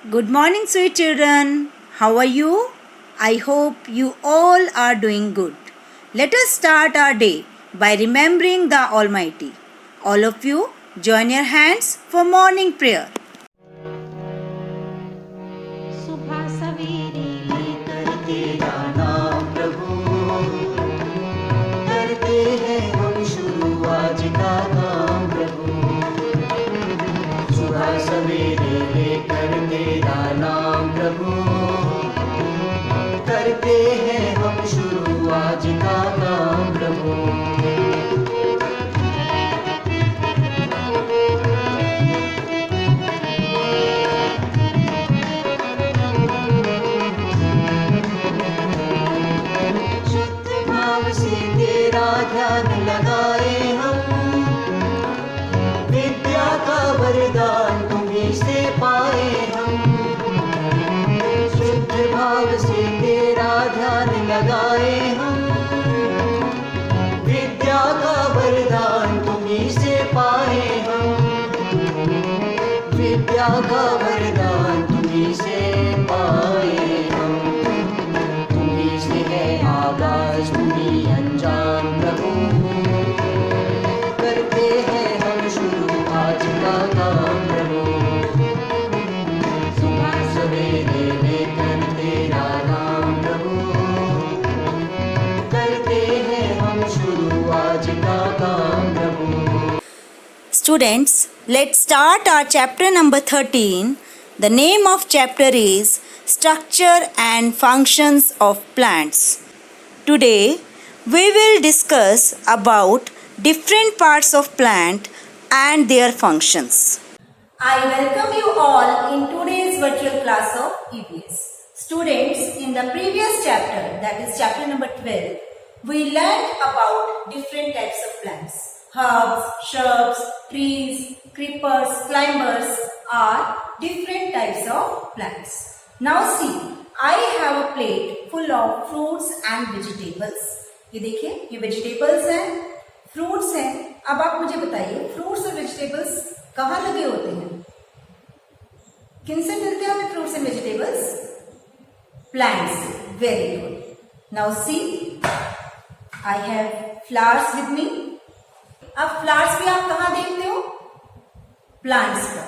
Good morning, sweet children. How are you? I hope you all are doing good. Let us start our day by remembering the Almighty. All of you, join your hands for morning prayer. सुबह सवेरे लेकर तेरा नाम प्रभु करते हैं हम शुरू आज का काम प्रभु। सुबह सवेरे लेकर तेरा नाम प्रभु करते हैं हम शुरू आज का काम प्रभु। ध्यान लगाए हम विद्या का वरदान तुम्हीं से पाए हम। शुद्ध भाव से तेरा ध्यान लगाए हम विद्या का वरदान तुम्हीं से पाए हम। विद्या का वरदान तुम्हीं से पाए हम। तुम्हीं से है आगाज तुम्हीं अंजाम प्रभु करते हैं हम शुरू आज का काम प्रभु। सुबह सवेरे लेकर तेरा नाम प्रभु करते हैं हम शुरू आज का काम प्रभु। Students, let's start our chapter number 13. The name of chapter is Structure and Functions of Plants. Today, we will discuss about different parts of plant and their functions. I welcome you all in today's virtual class of EPS. Students, in the previous chapter, that is chapter number 12, we learned about different types of plants. Herbs, shrubs, trees, creepers, climbers are different types of plants. Now see, I have a plate full of fruits and vegetables. ये देखिए, ये vegetables हैं, fruits हैं. अब आप मुझे बताइए, fruits और वेजिटेबल्स कहाँ लगे होते हैं? किनसे मिलते हैं हमें फ्रूट्स एंड वेजिटेबल्स? प्लांट्स से. Very good. Now see, I have flowers with me. अब फ्लावर्स भी आप कहाँ देखते हो? प्लांट्स पर.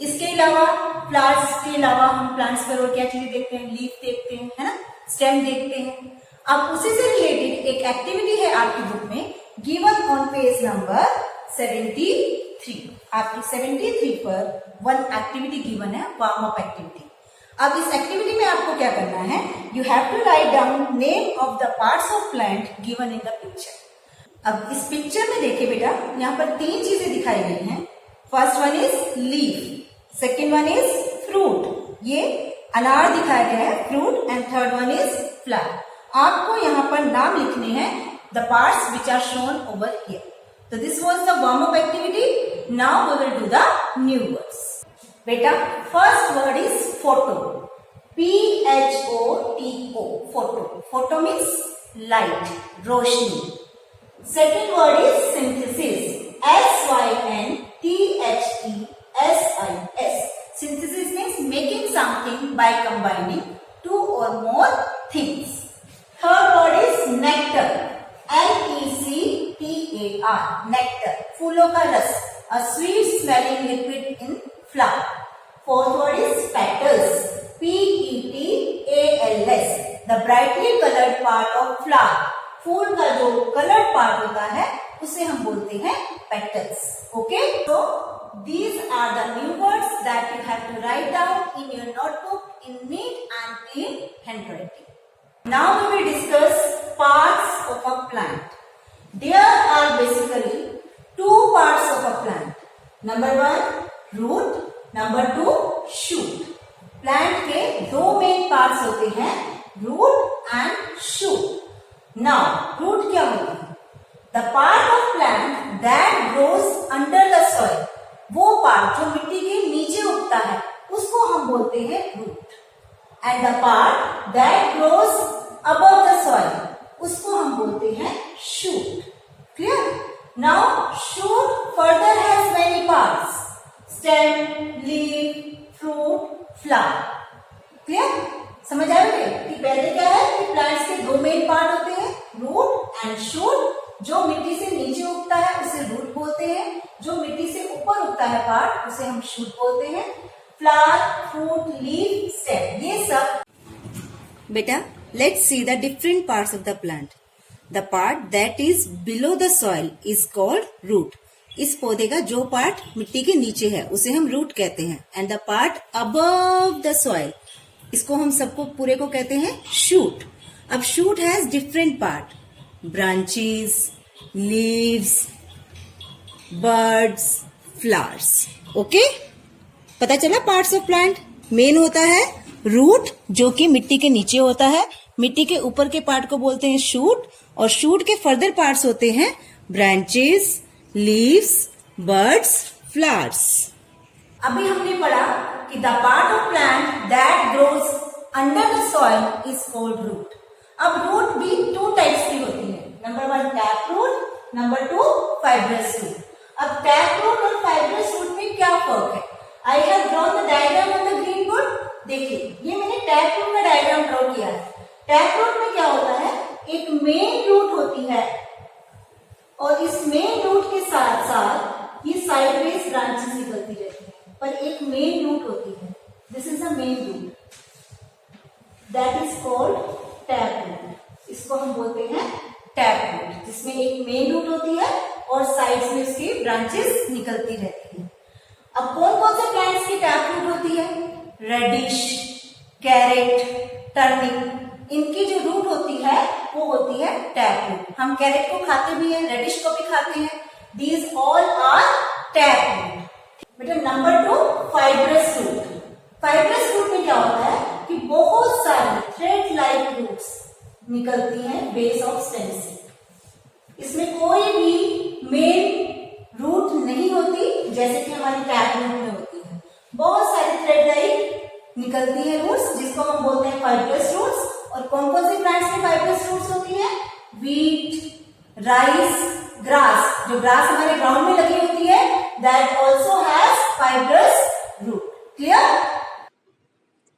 इसके अलावा फ्लावर्स के अलावा हम प्लांट्स पर और क्या चीजें देखते हैं? लीफ देखते हैं, है ना, स्टेम देखते हैं. अब उसी से रिलेटेड एक एक्टिविटी है आपकी बुक में, गिवन ऑन पेज नंबर 73. आपकी 73 पर वन एक्टिविटी गिवन है, वार्म अप एक्टिविटी. अब इस एक्टिविटी में आपको क्या करना है? You have to write down name of the parts of plant given in the picture. अब इस पिक्चर में देखिए बेटा, यहाँ पर 3 चीजें दिखाई गई हैं. First one is leaf, second one is fruit, ये अनार दिखाया गया है, fruit, and third one is flower. आपको यहाँ पर नाम लिखने हैं, the parts which are shown over here. तो this was the warm up activity. Now we will do the new words. बेटा, first word is photo, PHOTO, photo. Photo means light, रोशनी. Second word is synthesis, SYNTHESIS. Synthesis means making something by combining 2 or more things. Third word is nectar, NECTAR, nectar, फूलों का रस, a sweet smelling liquid in flower. Fourth word is petals, PETALS, the brightly colored part of flower. फूल का जो coloured part होता है उसे हम बोलते हैं petals. Okay, so these are the new words that you have to write down in your notebook in neat and clean handwriting. Now we will discuss parts of a plant. There are basically 2 parts of a plant. Number 1 root, number 2 shoot. Plant के 2 main parts होते हैं, root and shoot. Now, root क्या होती है? The part of plant that grows under the soil. वो part जो मिट्टी के नीचे उगता है उसको हम बोलते हैं root. And the part that grows above the soil उसको हम बोलते हैं shoot. Clear? Now, shoot further has many parts. Stem, leaf, fruit, flower. Clear? समझ आया बेटे कि पहले क्या है कि प्लांट्स के दो मेन पार्ट होते हैं, रूट एंड शूट। जो मिट्टी से नीचे उगता है उसे रूट बोलते हैं, जो मिट्टी से ऊपर उगता है पार्ट उसे हम शूट बोलते हैं। फ्लावर, फ्रूट, लीफ, स्टेम, ये सब। बेटा let's see the different parts of the plant. The part that is below the soil is called root. इस पौधे का जो पार्ट मिट्टी के नीचे है उसे हम रूट कहते हैं। And the part above the soil, इसको हम सबको पूरे को कहते हैं शूट। अब shoot has different part, branches, leaves, birds, flowers. Okay, पता चला पार्ट्स ऑफ प्लांट। मेन होता है रूट जो कि मिट्टी के नीचे होता है, मिट्टी के ऊपर के पार्ट को बोलते हैं शूट, और शूट के फर्दर पार्ट्स होते हैं ब्रांचेस, लीव्स, बर्ड्स, फ्लावर्स। अभी हमने पढ़ा कि the part of plant that grows under the soil is called root. अब रूट भी टू टाइप्स की होती है, number 1 tap root, number 2 fibrous root. अब टैप रूट और फाइब्रस रूट में क्या फर्क है? I have drawn the diagram on the green board. देखिए ये मैंने टैप रूट का डायग्राम ड्रॉ किया है। टैप रूट में क्या होता है, एक मेन रूट होती है और इस मेन रूट के साथ साथ ये साइडवेज ब्रांचेस निकलती रहती है, पर एक मेन रूट होती है। This is the main root that is called tap root. इसको हम बोलते हैं टैप रूट, जिसमें एक मेन रूट होती है और साइड्स में उसकी ब्रांचेस निकलती रहती है। अब कौन कौन से प्लांट्स की टैप रूट होती है? रेडिश, कैरेट, टर्निप, इनकी जो रूट होती है वो होती है टैप रूट। हम कैरेट को खाते भी हैं, रेडिश को भी खाते हैं। These all are tap root. बेटा number 2 fibrous root. Fibrous root में क्या होता है कि बहुत सारी थ्रेड लाइक रूट्स निकलती हैं बेस ऑफ स्टेम से। इसमें कोई भी मेन रूट नहीं होती जैसे कि हमारी टैप रूट में होती है। बहुत सारी थ्रेड लाइक निकलती है रूट्स, जिसको हम बोलते हैं फाइब्रस रूट्स। और कौन कौन से प्लांट्स में फाइब्रस रूट्स होती है? Wheat, rice, grass. जो ग्रास हमारे ग्राउंड में लगी होती है that also has fibrous root. Clear?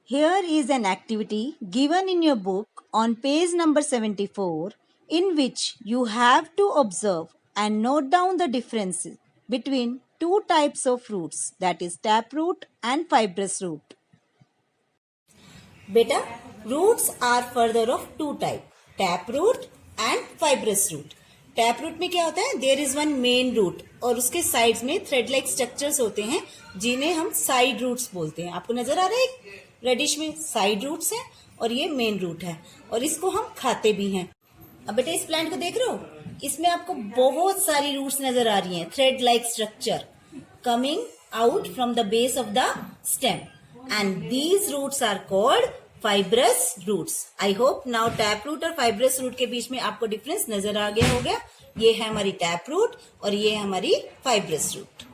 Here is an activity given in your book on page number 74 in which you have to observe and note down the differences between two types of roots, that is taproot and fibrous root. Beta, roots are further of two type, taproot and fibrous root. Taproot में क्या होता है? There is one main root और उसके sides में thread like structures होते हैं जिन्हें हम साइड रूट्स बोलते हैं। आपको नजर आ रहा है रेडिश में साइड रूट्स हैं और ये मेन रूट है और इसको हम खाते भी हैं। अब बेटा इस प्लांट को देख रहे हो, इसमें आपको बहुत सारी रूट्स नजर आ रही हैं, thread like structure coming out from the base of the stem and these roots are called fibrous roots. I hope now tap root और फाइब्रस रूट के बीच में आपको डिफरेंस नजर आ गया होगा। ये है हमारी टैप रूट और ये है हमारी फाइब्रस रूट।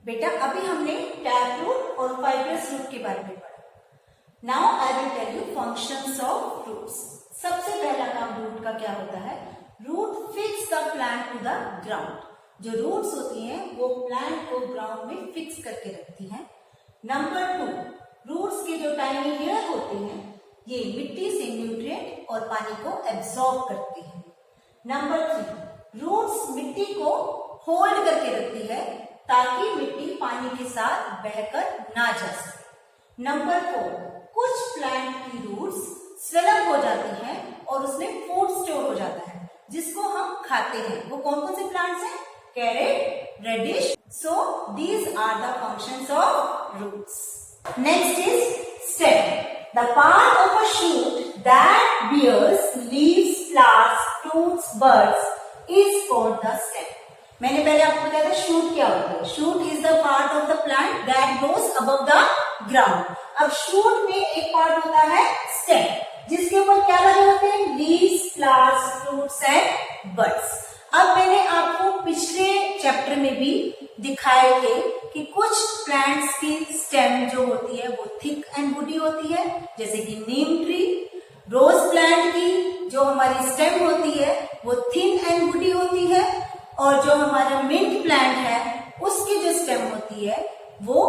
बेटा अभी हमने टैप रूट और फाइब्रस रूट के बारे में पढ़ा। Now I will tell you functions of roots. सबसे पहला काम रूट का क्या होता है? Root fix the plant to the ground. जो रूट्स होती हैं वो प्लांट को ग्राउंड में फिक्स करके रखती हैं। नंबर 2, रूट्स के जो टाइनी हेयर होते हैं ये मिट्टी से न्यूट्रिएंट और पानी को एब्सॉर्ब करती है। नंबर 3, रूट्स मिट्टी को होल्ड करके रखती है ताकि मिट्टी पानी के साथ बहकर ना जा सके। नंबर 4, कुछ प्लांट की रूट्स स्वेलअप हो जाती हैं और उसमें फूड स्टोर हो जाता है जिसको हम खाते हैं। वो कौन कौन से प्लांट्स हैं? Carrot, radish. So these are the functions of roots. Next is stem. The part of a shoot that bears leaves, flowers, fruits, birds is called the stem. मैंने पहले आपको बताया था शूट क्या होता है। Shoot is the part of the plant that grows above the ground. अब shoot में एक पार्ट होता है स्टेम जिसके ऊपर क्या लगे होते हैं? Leaves, flowers, fruits and birds. अब मैंने आपको पिछले चैप्टर में भी दिखाए थे कि कुछ प्लांट्स की स्टेम जो होती है वो थिक एंड वुडी होती है, जैसे कि नीम ट्री। रोज प्लांट की जो हमारी स्टेम होती है वो थिन एंड वुडी होती है और जो हमारा मिंट प्लांट है उसकी जो स्टेम होती है वो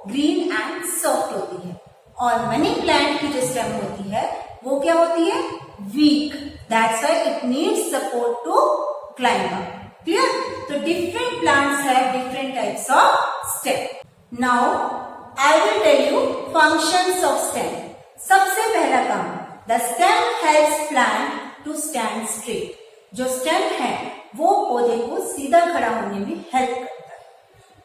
ग्रीन एंड सॉफ्ट होती है, और मनी प्लांट की जो स्टेम होती है वो क्या होती है, weak. That's why it needs support to climb up. Clear? तो different plants have different types of stem. Now I will tell you functions of stem. सबसे पहला काम, the stem helps plant to stand straight. जो stem है वो पौधे को सीधा खड़ा होने में हेल्प करता है।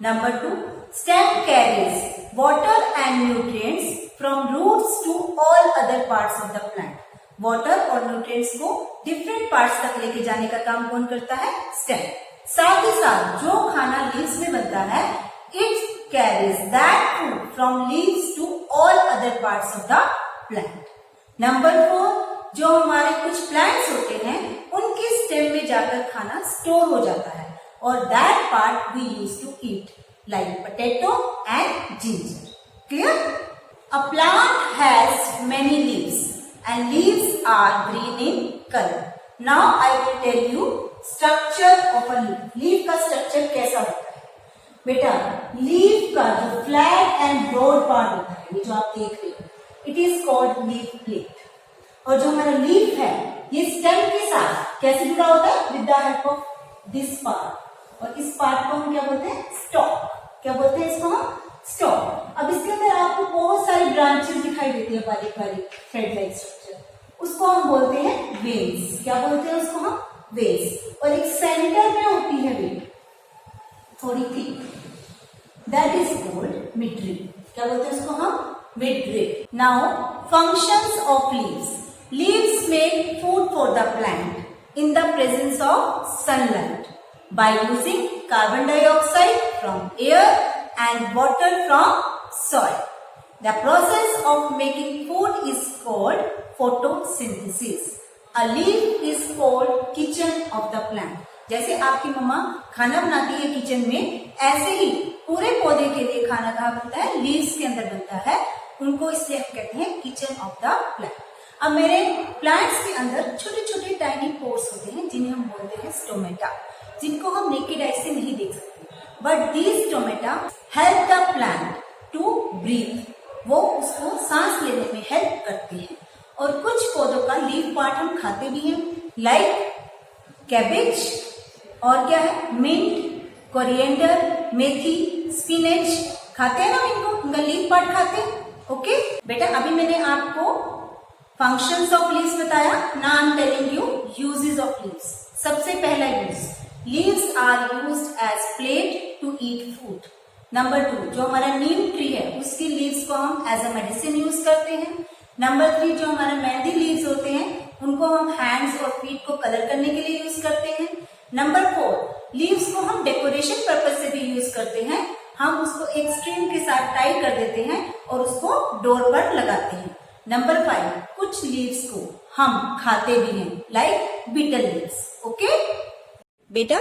Number 2, stem carries water and nutrients from roots to all other parts of the plant. Water और न्यूट्रिएंट्स को डिफरेंट पार्ट्स तक लेके जाने का काम कौन करता है, स्टेम। साथ ही साथ जो खाना लीव्स में बनता है, it carries that food from leaves to all other parts of the plant. Number 4, जो हमारे कुछ प्लांट्स होते हैं उनकी स्टेम में जाकर खाना स्टोर हो जाता है, और that part we use to eat like potato and ginger. Clear? A plant has many leaves and leaves are green in color. Now I will tell you structure of a leaf. Leaf का structure कैसा होता है? बेटा, leaf का जो flat and broad part होता है, ये जो आप देख रहे हो, it is called leaf plate. और जो हमारा leaf है, ये stem के साथ कैसे जुड़ा होता है? With the help of this part. और इस part को हम क्या बोलते हैं? Stalk. क्या बोलते हैं इसको हम? स्टॉक। अब इसके अंदर आपको बहुत सारी ब्रांचेस दिखाई देती है, बारीक बारीक थ्रेड लाइक स्ट्रक्चर, उसको हम बोलते हैं वेन्स। क्या बोलते हैं उसको हम? वेन्स। और एक सेंटर में होती है वेन, थोड़ी thick, that is called midrib. क्या बोलते हैं उसको हम? Midrib. Now functions of leaves. Leaves make food for the plant in the presence of sunlight by using carbon dioxide from air and water from soil. The process of making food is called photosynthesis. A leaf is called kitchen of the plant. जैसे आपकी मम्मा खाना बनाती है kitchen में, ऐसे ही पूरे पौधे के लिए खाना कहाँ बनता है? लीव्स के अंदर बनता है। उनको इसलिए हम कहते हैं किचन ऑफ द प्लांट। अब मेरे प्लांट्स के अंदर छोटे छोटे टाइनी पोर्स होते हैं जिन्हें हम बोलते हैं स्टोमेटा, जिनको हम नेकेड आई से नहीं देख सकते। But these stomata help the plant to breathe. वो उसको सांस लेने में हेल्प करते हैं। और कुछ पौधों का लीफ पार्ट हम खाते भी हैं, लाइक कैबेज, और क्या है, मिंट, कोरिएंडर, मेथी, स्पिनच, खाते हैं ना इनको, उनका लीफ पार्ट खाते हैं। ओके बेटा, अभी मैंने आपको फंक्शंस ऑफ लीव्स बताया। Now I am telling you uses of leaves. सबसे पहला use, leaves are used as plate to eat food. Number 2, जो हमारा नीम ट्री है उसकी लीव्स को हम एज अ मेडिसिन यूज करते हैं। नंबर 3, जो हमारा मेहंदी लीव्स होते हैं उनको हम हैंड्स और फीट को कलर करने के लिए यूज करते हैं। नंबर 4, लीव्स को हम डेकोरेशन पर्पज से भी यूज करते हैं। हम उसको एक स्ट्रिंग के साथ टाई कर देते हैं और उसको डोर पर लगाते हैं। नंबर 5, कुछ लीव्स को हम खाते भी हैं, लाइक बीटल लीव्स। ओके बेटा,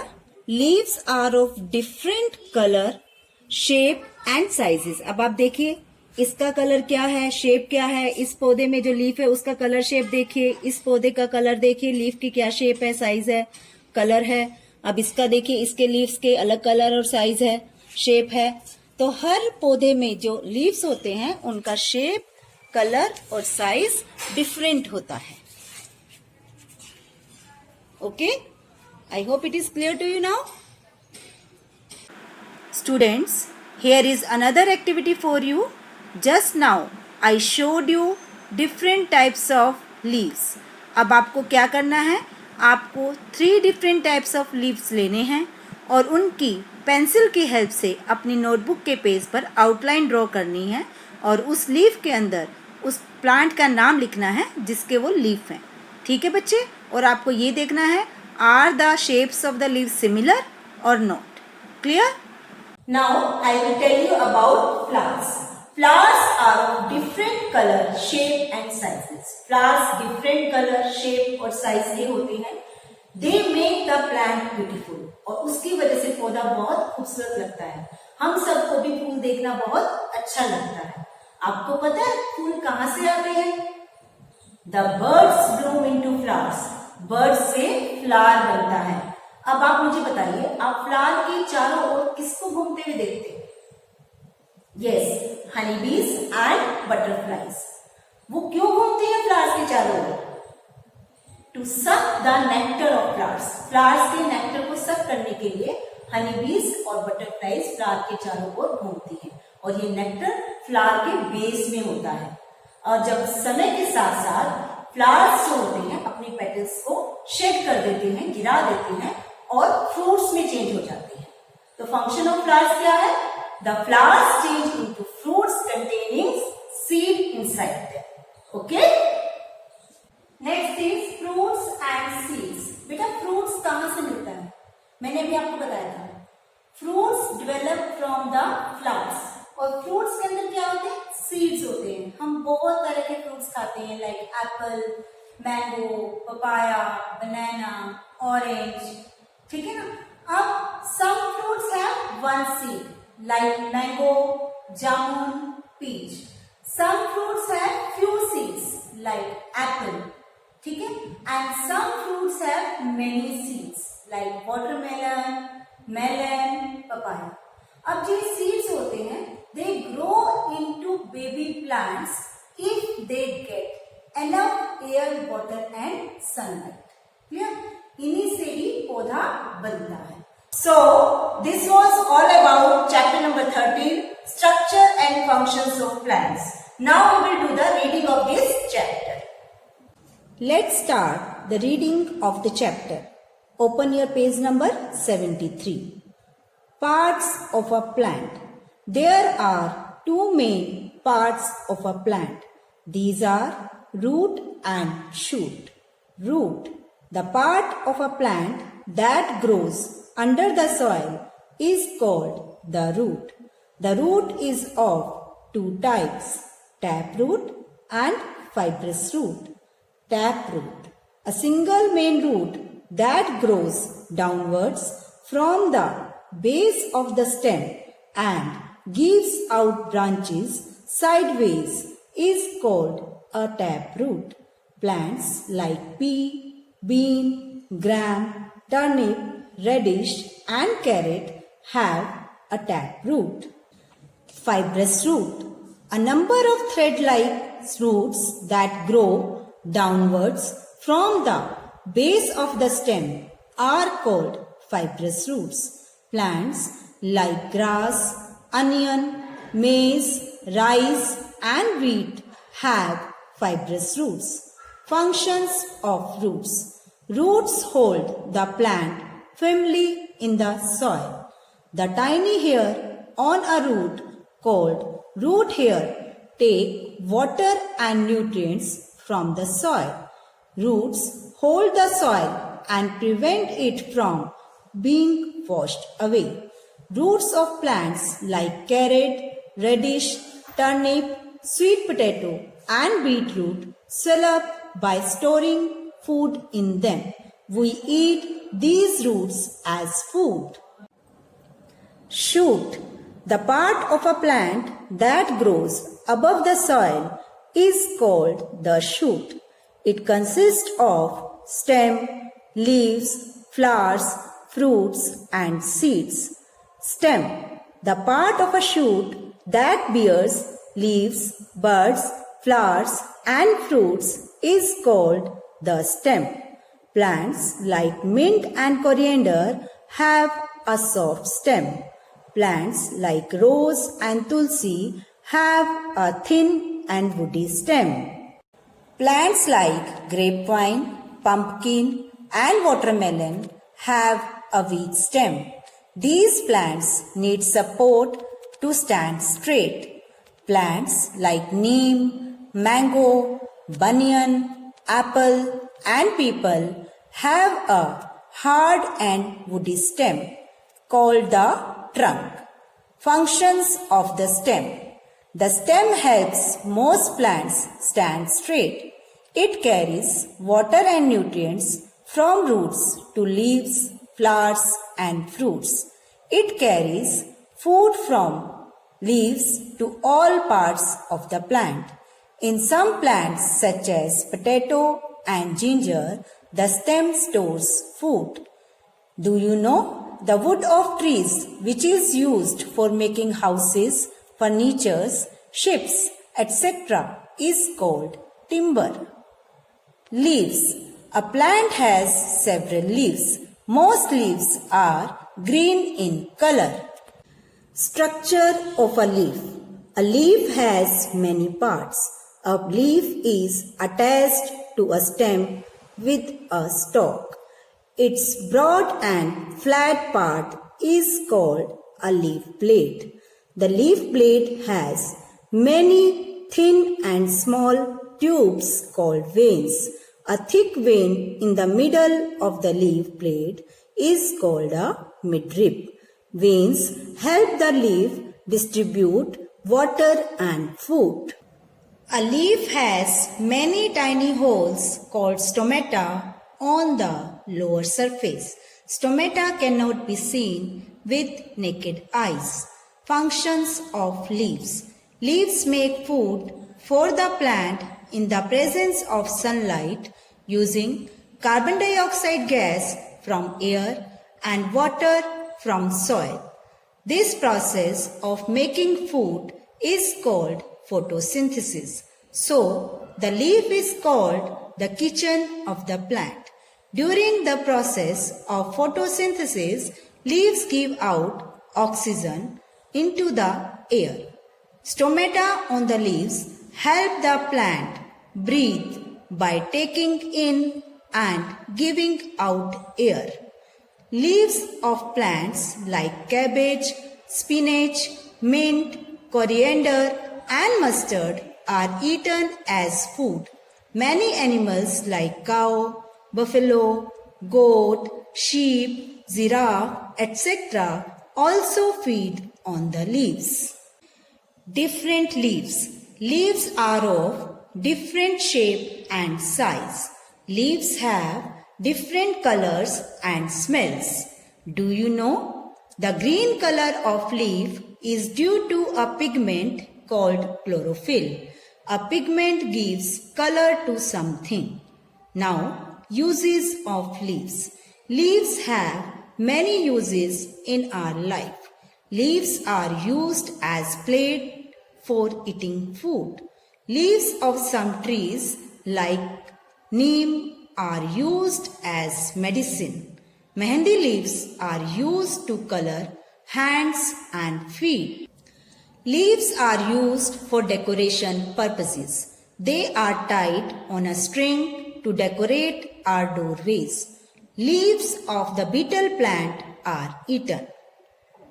leaves are of different colour, shape and sizes. अब आप देखिए इसका कलर क्या है, शेप क्या है। इस पौधे में जो लीफ है उसका कलर शेप देखिए, इस पौधे का कलर देखिए, लीफ की क्या शेप है, साइज है, कलर है। अब इसका देखिए, इसके लीव्स के अलग कलर और साइज है, शेप है। तो हर पौधे में जो लीव्स होते हैं उनका शेप, कलर और साइज डिफरेंट होता है। Okay, I hope it is clear to you now. Students, here is another activity for you. Just now I showed you different types of leaves. अब आपको क्या करना है? आपको 3 different types of leaves लेने हैं और उनकी पेंसिल की हेल्प से अपनी नोटबुक के पेज पर आउटलाइन ड्रॉ करनी है और उस लीफ के अंदर उस प्लांट का नाम लिखना है जिसके वो लीफ हैं। ठीक है बच्चे? और आपको ये देखना है, are the shapes of the leaves similar or not? Clear? Now I will tell you about flowers. Flowers are of different color, shape and sizes. Flowers different color, shape और size के होते हैं। They make the plant beautiful. और उसकी वजह से पौधा बहुत खूबसूरत लगता है। हम सबको भी फूल देखना बहुत अच्छा लगता है। आपको पता है फूल कहाँ से आते हैं? The birds bloom into flowers. Bird से फ्लावर बनता है। अब आप मुझे बताइए, आप फ्लावर के चारों ओर किसको घूमते हुए देखते हैं? यस, हनी बीज एंड बटरफ्लाइज। वो क्यों घूमती है फ्लावर्स के चारों ओर? To suck the nectar of flowers. Flowers के नेक्टर को सक करने के लिए हनी बीज और बटरफ्लाइज फ्लावर के चारों ओर घूमती हैं और ये नेक्टर फ्लावर के बेस में होता है। और जब समय के साथ साथ फ्लावर्स जो होते हैं अपने पेटल्स को शेड कर देते हैं, गिरा देते हैं और फ्रूट्स में चेंज हो जाते हैं। तो फंक्शन ऑफ फ्लावर्स क्या है? The flowers change into fruits containing seed inside them. Okay, next is fruits and seeds. बेटा फ्रूट्स कहां से मिलता है? मैंने अभी आपको बताया था fruits develop from the flowers. और फ्रूट्स के अंदर क्या होते हैं? सीड्स होते हैं। हम बहुत तरह के फ्रूट्स खाते हैं like apple, mango, papaya, banana, orange, ठीक है ना। अब some fruits have one seed like mango, jamun, peach. Some fruits have few seeds like apple, ठीक है। And some fruits have many seeds like watermelon, melon, papaya. अब जो seeds होते हैं they grow into baby plants if they get enough air, water and sunlight. Clear? इन्हीं से ही पौधा बनता है। So this was all about chapter number 13, structure and functions of plants. Now we will do the reading of this chapter. Let's start the reading of the chapter. Open your page number 73. Parts of a plant. There are two main parts of a plant. These are root and shoot. Root, the part of a plant that grows under the soil, is called the root. The root is of two types, taproot and fibrous root. Taproot, a single main root that grows downwards from the base of the stem and gives out branches sideways, is called a taproot. Plants like pea, bean, gram, turnip, radish and carrot have a taproot. Fibrous root, a number of thread-like roots that grow downwards from the base of the stem are called fibrous roots. Plants like grass, onion, maize, rice and wheat have fibrous roots. Functions of roots. Roots hold the plant firmly in the soil. The tiny hair on a root called root hair take water and nutrients from the soil. Roots hold the soil and prevent it from being washed away. Roots of plants like carrot, radish, turnip, sweet potato and beetroot swell up by storing food in them. We eat these roots as food. Shoot, the part of a plant that grows above the soil, is called the shoot. It consists of stem, leaves, flowers, fruits and seeds. Stem, the part of a shoot that bears leaves, buds, flowers and fruits, is called the stem. Plants like mint and coriander have a soft stem. Plants like rose and tulsi have a thin and woody stem. Plants like grapevine, pumpkin and watermelon have a weak stem. These plants need support to stand straight. Plants like neem, mango, banyan, apple and peepal have a hard and woody stem called the trunk. Functions of the stem. The stem helps most plants stand straight. It carries water and nutrients from roots to leaves, flowers and fruits. It carries food from leaves to all parts of the plant. In some plants such as potato and ginger, the stem stores food. Do you know the wood of trees which is used for making houses, furnitures, ships, etc. is called timber. Leaves. A plant has several leaves. Most leaves are green in color. Structure of a leaf. A leaf has many parts. A leaf is attached to a stem with a stalk. Its broad and flat part is called a leaf blade. The leaf blade has many thin and small tubes called veins. A thick vein in the middle of the leaf blade is called a midrib. Veins help the leaf distribute water and food. A leaf has many tiny holes called stomata on the lower surface. Stomata cannot be seen with naked eyes. Functions of leaves. Leaves make food for the plant in the presence of sunlight using carbon dioxide gas from air and water from soil. This process of making food is called photosynthesis. So, the leaf is called the kitchen of the plant. During the process of photosynthesis, leaves give out oxygen into the air. Stomata on the leaves help the plant breathe by taking in and giving out air. Leaves of plants like cabbage, spinach, mint, coriander and mustard are eaten as food. Many animals like cow, buffalo, goat, sheep, giraffe, etc. also feed on the leaves. Different leaves. Leaves are of different shape and size. Leaves have different colors and smells. Do you know? The green color of leaf is due to a pigment called chlorophyll. A pigment gives color to something. Now, uses of leaves. Leaves have many uses in our life. Leaves are used as plate for eating food. Leaves of some trees like neem are used as medicine. Mehendi leaves are used to color hands and feet. Leaves are used for decoration purposes. They are tied on a string to decorate our doorways. Leaves of the betel plant are eaten.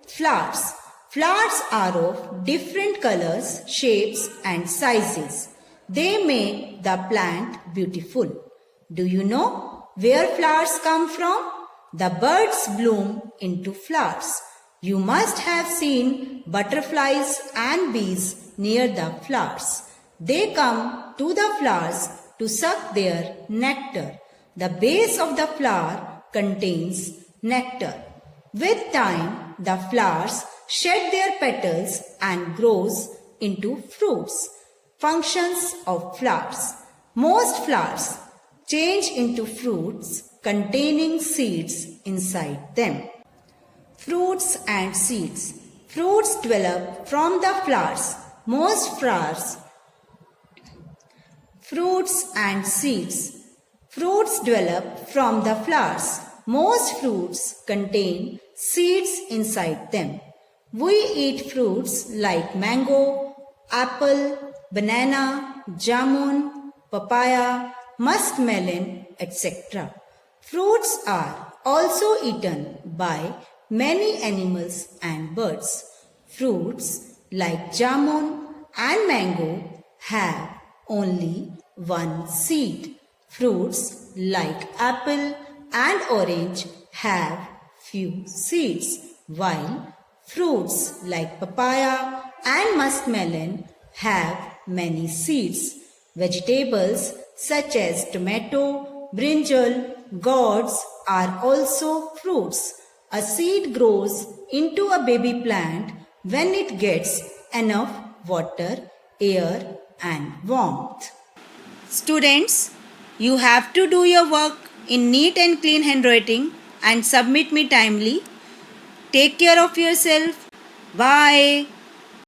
Flowers. Flowers are of different colors, shapes and sizes. They make the plant beautiful. Do you know where flowers come from? The birds bloom into flowers. You must have seen butterflies and bees near the flowers. They come to the flowers to suck their nectar. The base of the flower contains nectar. With time, the flowers shed their petals and grows into fruits. Functions of flowers. Most flowers change into fruits containing seeds inside them. Fruits and seeds. Fruits develop from the flowers. Most flowers. Fruits and seeds. Fruits develop from the flowers. Most fruits contain seeds inside them. We eat fruits like mango, apple, banana, jamun, papaya, muskmelon, etc. Fruits are also eaten by many animals and birds. Fruits like jamun and mango have only one seed. Fruits like apple and orange have few seeds, while fruits like papaya and muskmelon have many seeds. Vegetables such as tomato, brinjal, gourds are also fruits. A seed grows into a baby plant when it gets enough water, air and warmth. Students, you have to do your work in neat and clean handwriting and submit me timely. Take care of yourself. Bye.